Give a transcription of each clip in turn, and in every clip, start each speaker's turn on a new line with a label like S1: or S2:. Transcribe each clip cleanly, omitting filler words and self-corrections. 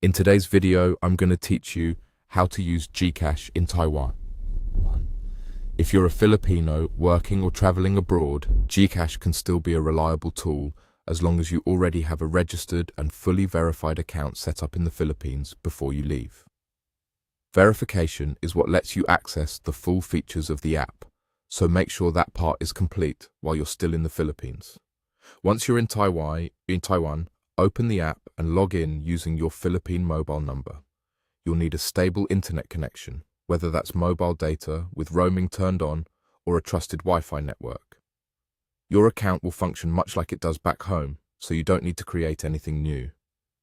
S1: In today's video, I'm going to teach you how to use Gcash in Taiwan. If you're a Filipino working or traveling abroad, Gcash can still be a reliable tool as long as you already have a registered and fully verified account set up in the Philippines before you leave. Verification is what lets you access the full features of the app, so make sure that part is complete while you're still in the Philippines. Once you're in Taiwan, open the app and log in using your Philippine mobile number. You'll need a stable internet connection, whether that's mobile data with roaming turned on or a trusted Wi-Fi network. Your account will function much like it does back home, so you don't need to create anything new.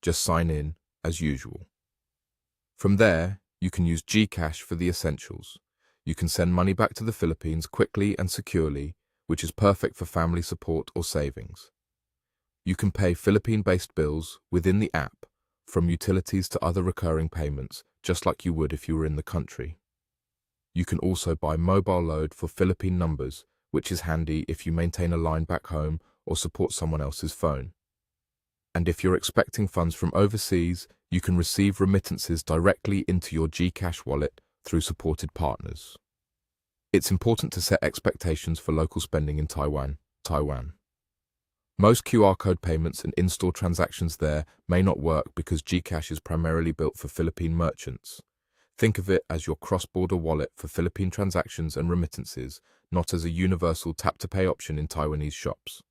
S1: Just sign in as usual. From there, you can use Gcash for the essentials. You can send money back to the Philippines quickly and securely, which is perfect for family support or savings. You can pay Philippine-based bills within the app, from utilities to other recurring payments, just like you would if you were in the country. You can also buy mobile load for Philippine numbers, which is handy if you maintain a line back home or support someone else's phone. And if you're expecting funds from overseas, you can receive remittances directly into your Gcash wallet through supported partners. It's important to set expectations for local spending in Taiwan. Most QR code payments and in-store transactions there may not work because Gcash is primarily built for Philippine merchants. Think of it as your cross-border wallet for Philippine transactions and remittances, not as a universal tap-to-pay option in Taiwanese shops.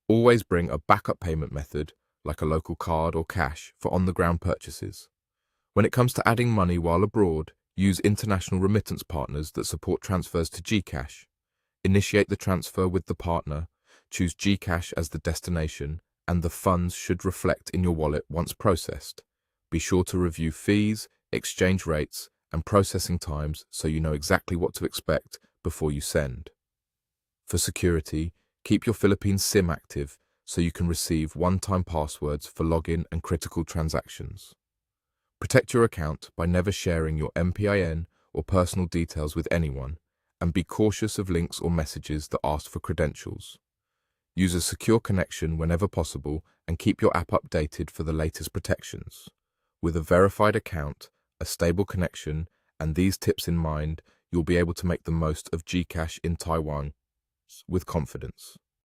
S1: Always bring a backup payment method, like a local card or cash, for on-the-ground purchases. When it comes to adding money while abroad, use international remittance partners that support transfers to Gcash. Initiate the transfer with the partner, choose Gcash as the destination, and the funds should reflect in your wallet once processed. Be sure to review fees, exchange rates, and processing times so you know exactly what to expect before you send. For security, keep your Philippine SIM active so you can receive one-time passwords for login and critical transactions. Protect your account by never sharing your MPIN or personal details with anyone, and be cautious of links or messages that ask for credentials. Use a secure connection whenever possible and keep your app updated for the latest protections. With a verified account, a stable connection, and these tips in mind, you'll be able to make the most of Gcash in Taiwan with confidence.